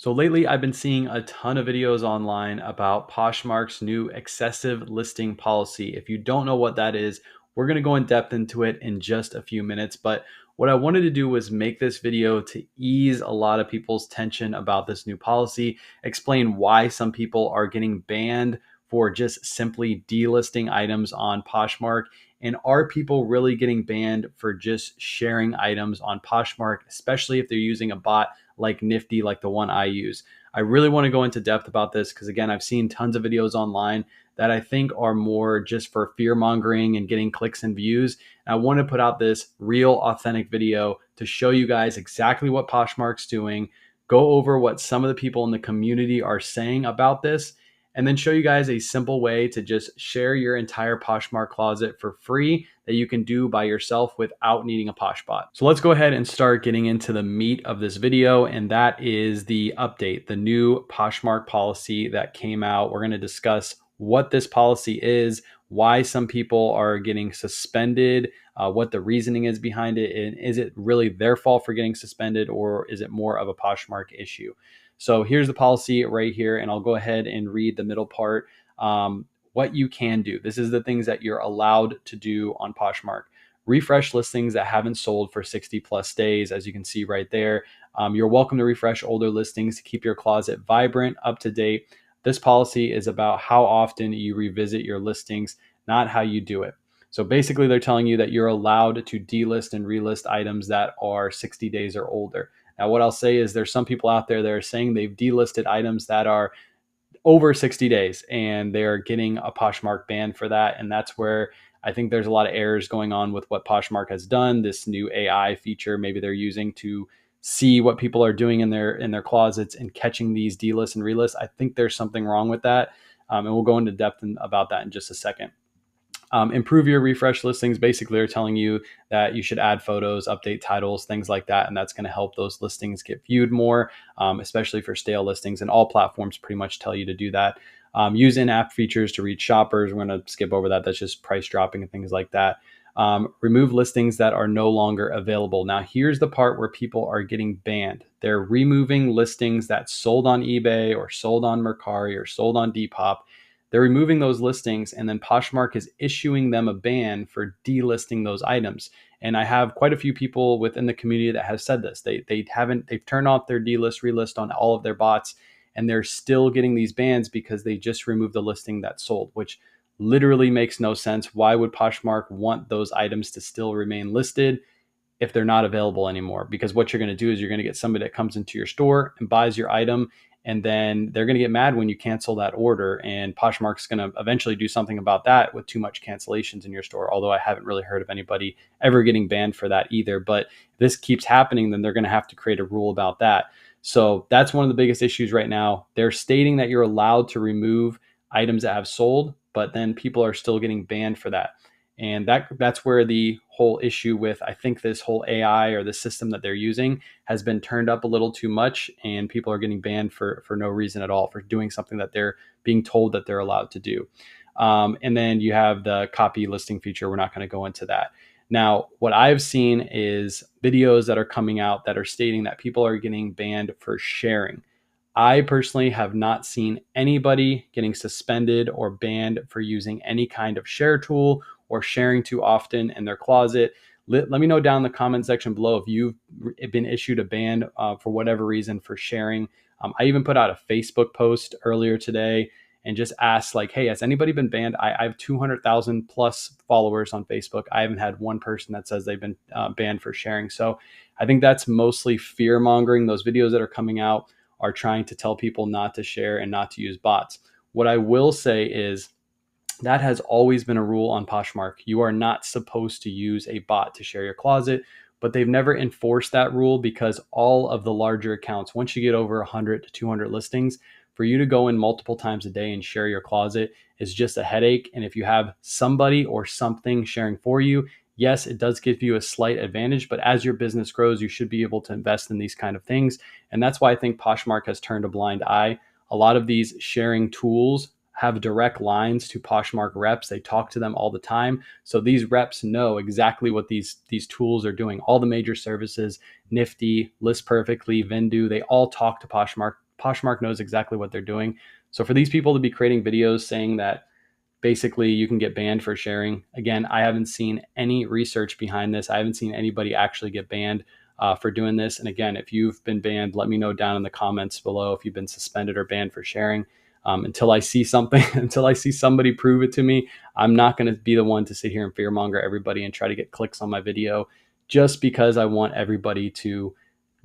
So lately, I've been seeing a ton of videos online about Poshmark's new excessive listing policy. If you don't know what that is, we're going to go in depth into it in just a few minutes. But what I wanted to do was make this video to ease a lot of people's tension about this new policy, explain why some people are getting banned for just simply delisting items on Poshmark. And are people really getting banned for just sharing items on Poshmark, especially if they're using a bot like Nifty, like the one I use? I really want to go into depth about this because, again, I've seen tons of videos online that I think are more just for fear mongering and getting clicks and views. And I want to put out this real, authentic video to show you guys exactly what Poshmark's doing, go over what some of the people in the community are saying about this, and then show you guys a simple way to just share your entire Poshmark closet for free that you can do by yourself without needing a Poshbot. So let's go ahead and start getting into the meat of this video, and that is the update, the new Poshmark policy that came out. We're going to discuss what this policy is, why some people are getting suspended, what the reasoning is behind it, and is it really their fault for getting suspended, or is it more of a Poshmark issue? So here's the policy right here, and I'll go ahead and read the middle part. What you can do. This is the things that you're allowed to do on Poshmark. Refresh listings that haven't sold for 60 plus days, as you can see right there. You're welcome to refresh older listings to keep your closet vibrant, up to date. This policy is about how often you revisit your listings, not how you do it. So basically, they're telling you that you're allowed to delist and relist items that are 60 days or older. Now, what I'll say is there's some people out there that are saying they've delisted items that are over 60 days and they're getting a Poshmark ban for that. And that's where I think there's a lot of errors going on with what Poshmark has done. This new AI feature, maybe they're using to see what people are doing in their closets and catching these delists and relists. I think there's something wrong with that. And we'll go into depth about that in just a second. Improve your refresh listings. Basically, they're telling you that you should add photos, update titles, things like that. And that's going to help those listings get viewed more, especially for stale listings. And all platforms pretty much tell you to do that. Use in-app features to reach shoppers. We're going to skip over that. That's just price dropping and things like that. Remove listings that are no longer available. Now, here's the part where people are getting banned. They're removing listings that sold on eBay or sold on Mercari or sold on Depop. They're removing those listings, and then Poshmark is issuing them a ban for delisting those items. And I have quite a few people within the community that have said this. They've turned off their delist, relist on all of their bots, and they're still getting these bans because they just removed the listing that sold, which literally makes no sense. Why would Poshmark want those items to still remain listed if they're not available anymore? Because what you're going to do is you're going to get somebody that comes into your store and buys your item, and then they're going to get mad when you cancel that order. And Poshmark's going to eventually do something about that with too much cancellations in your store. Although I haven't really heard of anybody ever getting banned for that either. But if this keeps happening, then they're going to have to create a rule about that. So that's one of the biggest issues right now. They're stating that you're allowed to remove items that have sold, but then people are still getting banned for that. And that's where the whole issue with, I think, this whole AI or the system that they're using has been turned up a little too much, and people are getting banned for no reason at all for doing something that they're being told that they're allowed to do. And then you have the copy listing feature. We're not going to go into that. Now, what I've seen is videos that are coming out that are stating that people are getting banned for sharing. I personally have not seen anybody getting suspended or banned for using any kind of share tool or sharing too often in their closet. Let me know down in the comment section below if you've been issued a ban for whatever reason for sharing. I even put out a Facebook post earlier today and just asked, like, hey, has anybody been banned? I have 200,000 plus followers on Facebook. I haven't had one person that says they've been banned for sharing. So I think that's mostly fear mongering. Those videos that are coming out are trying to tell people not to share and not to use bots. What I will say is that has always been a rule on Poshmark. You are not supposed to use a bot to share your closet, but they've never enforced that rule because all of the larger accounts, once you get over 100 to 200 listings, for you to go in multiple times a day and share your closet is just a headache. And if you have somebody or something sharing for you, yes, it does give you a slight advantage, but as your business grows, you should be able to invest in these kind of things. And that's why I think Poshmark has turned a blind eye. A lot of these sharing tools have direct lines to Poshmark reps. They talk to them all the time. So these reps know exactly what these tools are doing. All the major services, Nifty, List Perfectly, Vendu, they all talk to Poshmark Poshmark knows exactly what they're doing. So for these people to be creating videos saying that basically you can get banned for sharing, again, I haven't seen any research behind this. I haven't seen anybody actually get banned for doing this. And again, if you've been banned, let me know down in the comments below if you've been suspended or banned for sharing. Until I see something, until I see somebody prove it to me, I'm not going to be the one to sit here and fearmonger everybody and try to get clicks on my video just because I want everybody to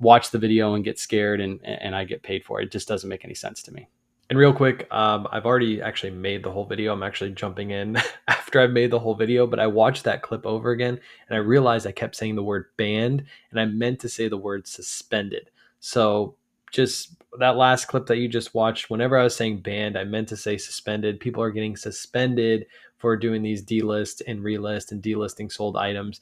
watch the video and get scared and I get paid for it. It just doesn't make any sense to me. And real quick, I've already actually made the whole video. I'm actually jumping in after I've made the whole video, but I watched that clip over again and I realized I kept saying the word banned and I meant to say the word suspended. So just that last clip that you just watched, whenever I was saying banned, I meant to say suspended. People are getting suspended for doing these delist and relist and delisting sold items,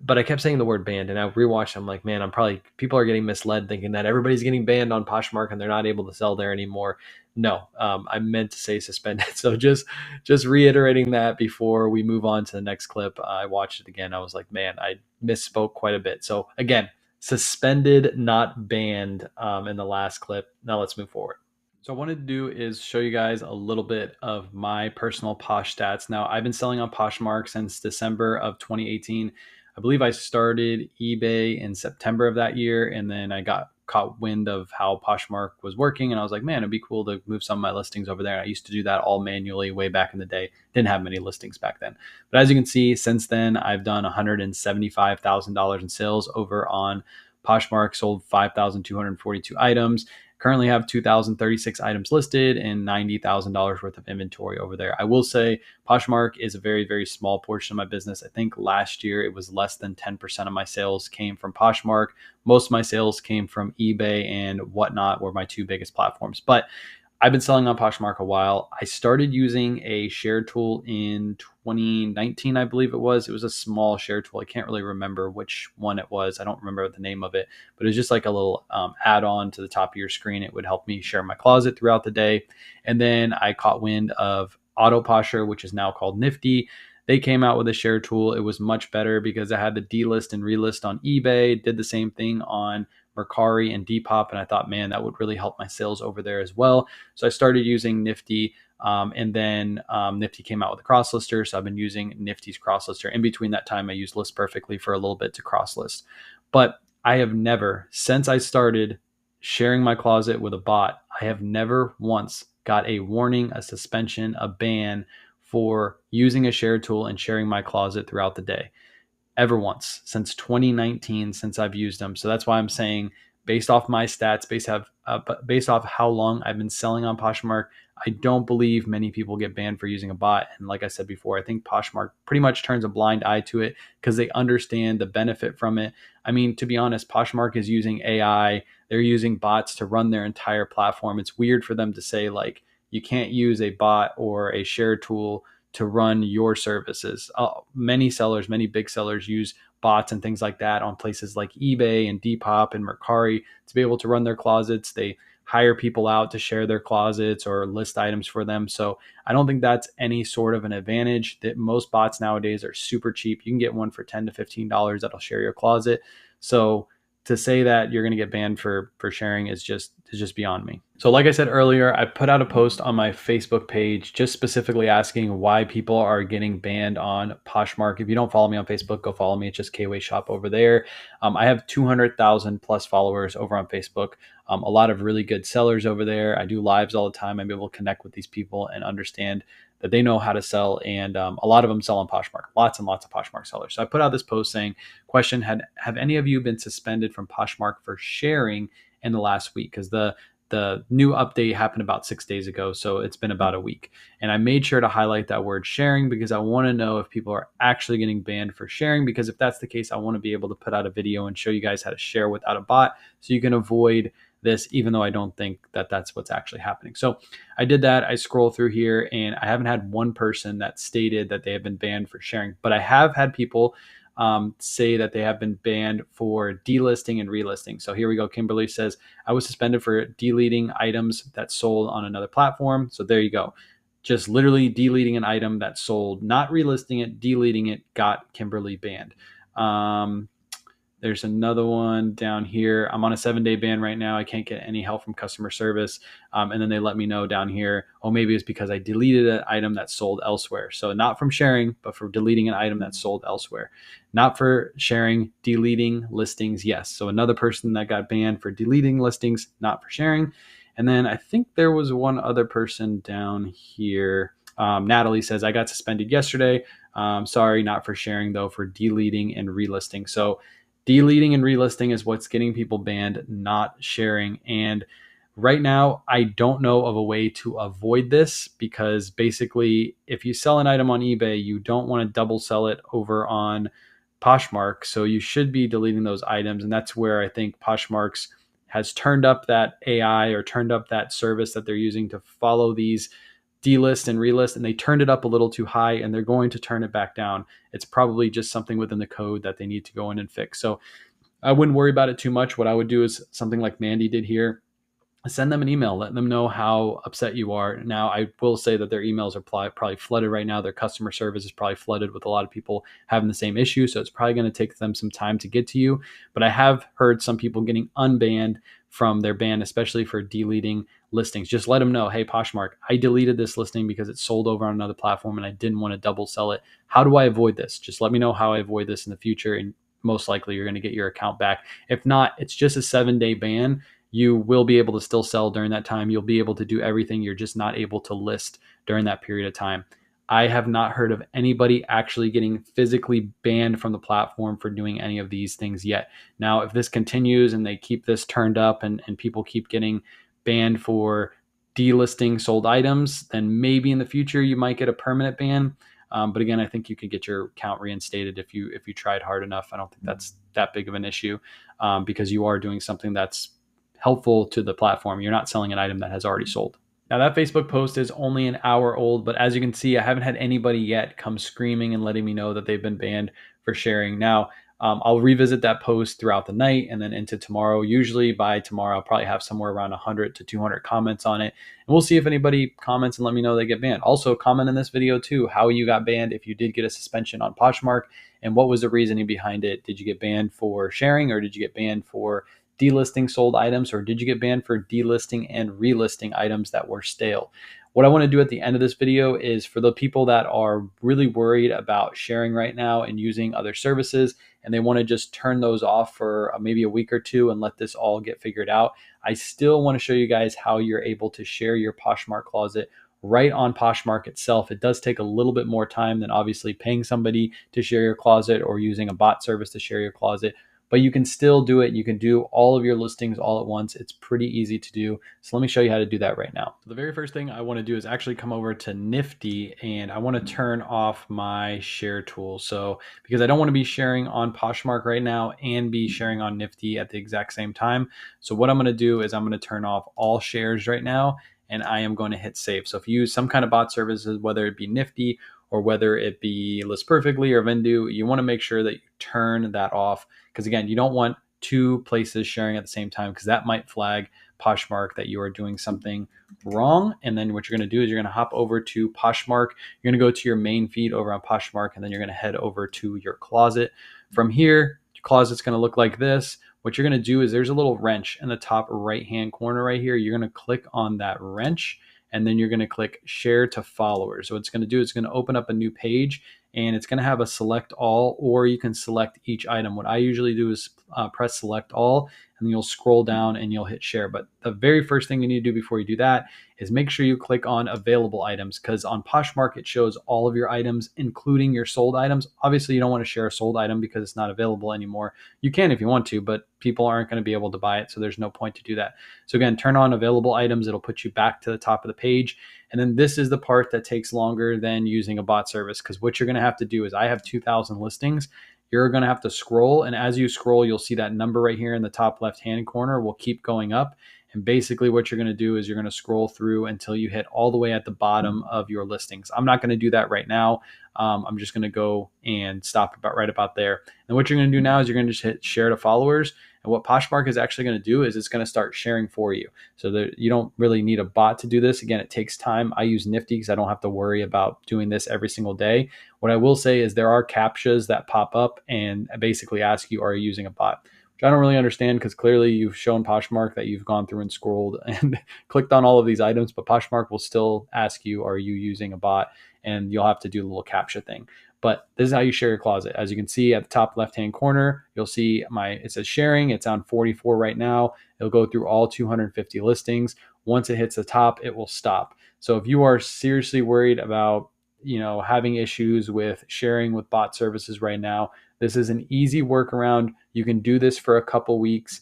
but I kept saying the word banned, and I rewatched. I'm like, man, people are getting misled thinking that everybody's getting banned on Poshmark and they're not able to sell there anymore. No, I meant to say suspended. So just reiterating that before we move on to the next clip. I watched it again. I was like, man, I misspoke quite a bit. So again, suspended, not banned in the last clip. Now let's move forward. So what I wanted to do is show you guys a little bit of my personal Posh stats. Now, I've been selling on Poshmark since December of 2018. I believe I started eBay in September of that year, and then I got caught wind of how Poshmark was working, and I was like, man, it'd be cool to move some of my listings over there. I used to do that all manually way back in the day. Didn't have many listings back then. But as you can see, since then, I've done $175,000 in sales over on Poshmark, sold 5,242 items. Currently have 2,036 items listed and $90,000 worth of inventory over there. I will say Poshmark is a very, very small portion of my business. I think last year it was less than 10% of my sales came from Poshmark. Most of my sales came from eBay and Whatnot were my two biggest platforms. But I've been selling on Poshmark a while. I started using a share tool in 2019, I believe it was. It was a small share tool. I can't really remember which one it was. I don't remember the name of it, but it was just like a little add-on to the top of your screen. It would help me share my closet throughout the day. And then I caught wind of Autoposher, which is now called Nifty. They came out with a share tool. It was much better because I had the delist and relist on eBay, did the same thing on Mercari and Depop, and I thought, man, that would really help my sales over there as well. So I started using Nifty, and then Nifty came out with a cross lister, so I've been using Nifty's cross lister. In between that time, I used List Perfectly for a little bit to cross list. But I have never, since I started sharing my closet with a bot, I have never once got a warning, a suspension, a ban for using a share tool and sharing my closet throughout the day. Ever once since 2019, since I've used them. So that's why I'm saying, based off my stats, based off how long I've been selling on Poshmark, I don't believe many people get banned for using a bot. And like I said before, I think Poshmark pretty much turns a blind eye to it because they understand the benefit from it. I mean, to be honest, Poshmark is using AI. They're using bots to run their entire platform. It's weird for them to say, like, you can't use a bot or a share tool to run your services. Many sellers, many big sellers use bots and things like that on places like eBay and Depop and Mercari to be able to run their closets. They hire people out to share their closets or list items for them. So I don't think that's any sort of an advantage. That most bots nowadays are super cheap. You can get one for $10 to $15 that'll share your closet. So to say that you're going to get banned for sharing is just beyond me. So like I said earlier, I put out a post on my Facebook page just specifically asking why people are getting banned on Poshmark. If you don't follow me on Facebook, go follow me. It's just Kway Shop over there. I have 200,000 plus followers over on Facebook. A lot of really good sellers over there. I do lives all the time. I'm able to connect with these people and understand that they know how to sell. And a lot of them sell on Poshmark, lots and lots of Poshmark sellers. So I put out this post saying, question, have any of you been suspended from Poshmark for sharing in the last week? Because the new update happened about 6 days ago. So it's been about a week. And I made sure to highlight that word sharing because I want to know if people are actually getting banned for sharing. Because if that's the case, I want to be able to put out a video and show you guys how to share without a bot so you can avoid this, even though I don't think that that's what's actually happening. So I did that. I scroll through here and I haven't had one person that stated that they have been banned for sharing, but I have had people say that they have been banned for delisting and relisting. So here we go. Kimberly says, I was suspended for deleting items that sold on another platform. So there you go. Just literally deleting an item that sold, not relisting it, deleting it, got Kimberly banned. There's another one down here. I'm on a 7-day ban right now. I can't get any help from customer service. And then they let me know down here, oh, maybe it's because I deleted an item that sold elsewhere. So not from sharing, but for deleting an item that sold elsewhere. Not for sharing, deleting listings, yes. So another person that got banned for deleting listings, not for sharing. And then I think there was one other person down here. Natalie says, I got suspended yesterday. Sorry, not for sharing, though, for deleting and relisting. So deleting and relisting is what's getting people banned, not sharing. And right now, I don't know of a way to avoid this, because basically, if you sell an item on eBay, you don't want to double sell it over on Poshmark. So you should be deleting those items. And that's where I think Poshmark's has turned up that AI, or turned up that service that they're using to follow these delist and relist, and they turned it up a little too high, and they're going to turn it back down. It's probably just something within the code that they need to go in and fix. So I wouldn't worry about it too much. What I would do is something like Mandy did here: send them an email, let them know how upset you are. Now, I will say that their emails are probably flooded right now. Their customer service is probably flooded with a lot of people having the same issue. So it's probably going to take them some time to get to you. But I have heard some people getting unbanned from their ban, especially for deleting listings. Just let them know, hey, Poshmark, I deleted this listing because it sold over on another platform and I didn't want to double sell it. How do I avoid this? Just let me know how I avoid this in the future. And most likely you're going to get your account back. If not, it's just a 7-day ban. You will be able to still sell during that time. You'll be able to do everything. You're just not able to list during that period of time. I have not heard of anybody actually getting physically banned from the platform for doing any of these things yet. Now, if this continues and they keep this turned up, and people keep getting banned for delisting sold items, then maybe in the future you might get a permanent ban. But again, I think you could get your account reinstated if you tried hard enough. I don't think that's that big of an issue, because you are doing something that's helpful to the platform. You're not selling an item that has already sold. Now, that Facebook post is only an hour old, but as you can see, I haven't had anybody yet come screaming and letting me know that they've been banned for sharing. Now, I'll revisit that post throughout the night and then into tomorrow. Usually by tomorrow, I'll probably have somewhere around 100 to 200 comments on it. And we'll see if anybody comments and let me know they get banned. Also, comment in this video too, how you got banned, if you did get a suspension on Poshmark, and what was the reasoning behind it. Did you get banned for sharing, or did you get banned for delisting sold items, or did you get banned for delisting and relisting items that were stale? What I want to do at the end of this video is, for the people that are really worried about sharing right now and using other services, and they want to just turn those off for maybe a week or two and let this all get figured out, I still want to show you guys how you're able to share your Poshmark closet right on Poshmark itself. It does take a little bit more time than obviously paying somebody to share your closet or using a bot service to share your closet, but you can still do it. You can do all of your listings all at once. It's pretty easy to do. So let me show you how to do that right now. So the very first thing I want to do is actually come over to Nifty, and I want to turn off my share tool. So because I don't want to be sharing on Poshmark right now and be sharing on Nifty at the exact same time. So what I'm going to do is I'm going to turn off all shares right now, and I am going to hit save. So if you use some kind of bot services, whether it be Nifty or whether it be List Perfectly or Vendu, you want to make sure that you turn that off. Because again, you don't want two places sharing at the same time, because that might flag Poshmark that you are doing something wrong. And then what you're going to do is you're going to hop over to Poshmark. You're going to go to your main feed over on Poshmark, and then you're going to head over to your closet. From here, your closet's going to look like this. What you're going to do is there's a little wrench in the top right-hand corner right here. You're going to click on that wrench, and then you're going to click share to followers. So what it's going to do is it's going to open up a new page, and it's going to have a select all, or you can select each item. What I usually do is press select all, and then you'll scroll down and you'll hit share. But the very first thing you need to do before you do that is make sure you click on available items, because on Poshmark, it shows all of your items, including your sold items. Obviously, you don't want to share a sold item because it's not available anymore. You can if you want to, but people aren't going to be able to buy it, so there's no point to do that. So again, turn on available items. It'll put you back to the top of the page. And then this is the part that takes longer than using a bot service, because what you're going to have to do is, I have 2,000 listings. You're going to have to scroll, and as you scroll, you'll see that number right here in the top left-hand corner will keep going up. And basically what you're going to do is you're going to scroll through until you hit all the way at the bottom of your listings. I'm not going to do that right now. I'm just going to go and stop right about there. And what you're going to do now is you're going to just hit share to followers. And what Poshmark is actually going to do is it's going to start sharing for you. So that you don't really need a bot to do this. Again, it takes time. I use Nifty because I don't have to worry about doing this every single day. What I will say is there are CAPTCHAs that pop up and basically ask you, are you using a bot? Which I don't really understand because clearly you've shown Poshmark that you've gone through and scrolled and clicked on all of these items, but Poshmark will still ask you, are you using a bot? And you'll have to do the little CAPTCHA thing. But this is how you share your closet. As you can see at the top left-hand corner, you'll see it says sharing. It's on 44 right now. It'll go through all 250 listings. Once it hits the top, it will stop. So if you are seriously worried about, having issues with sharing with bot services right now, this is an easy workaround. You can do this for a couple weeks.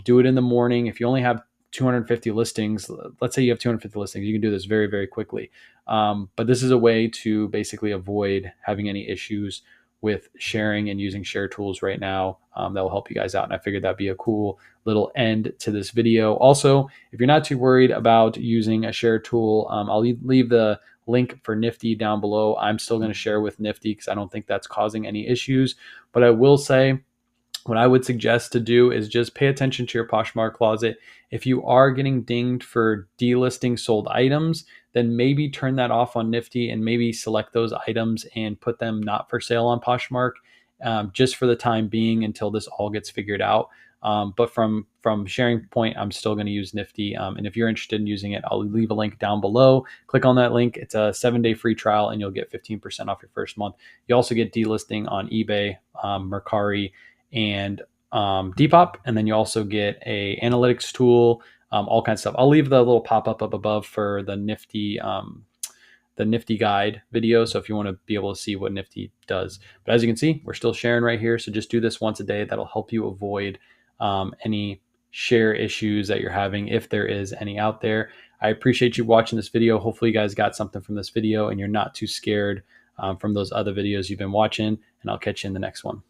Do it in the morning. If you only have 250 listings, let's say you have 250 listings, you can do this very, very quickly. But this is a way to basically avoid having any issues with sharing and using share tools right now. That will help you guys out. And I figured that'd be a cool little end to this video. Also, if you're not too worried about using a share tool, I'll leave the link for Nifty down below. I'm still going to share with Nifty because I don't think that's causing any issues. But I will say, what I would suggest to do is just pay attention to your Poshmark closet. If you are getting dinged for delisting sold items, then maybe turn that off on Nifty and maybe select those items and put them not for sale on Poshmark, just for the time being until this all gets figured out. But from sharing point, I'm still going to use Nifty. And if you're interested in using it, I'll leave a link down below. Click on that link. It's a 7-day free trial and you'll get 15% off your first month. You also get delisting on eBay, Mercari, and Depop, and then you also get a analytics tool, all kinds of stuff. I'll leave the little pop-up up above for the Nifty guide video, so if you want to be able to see what Nifty does. But as you can see, we're still sharing right here, so just do this once a day. That'll help you avoid any share issues that you're having, if there is any out there. I appreciate you watching this video. Hopefully you guys got something from this video and you're not too scared from those other videos you've been watching, and I'll catch you in the next one.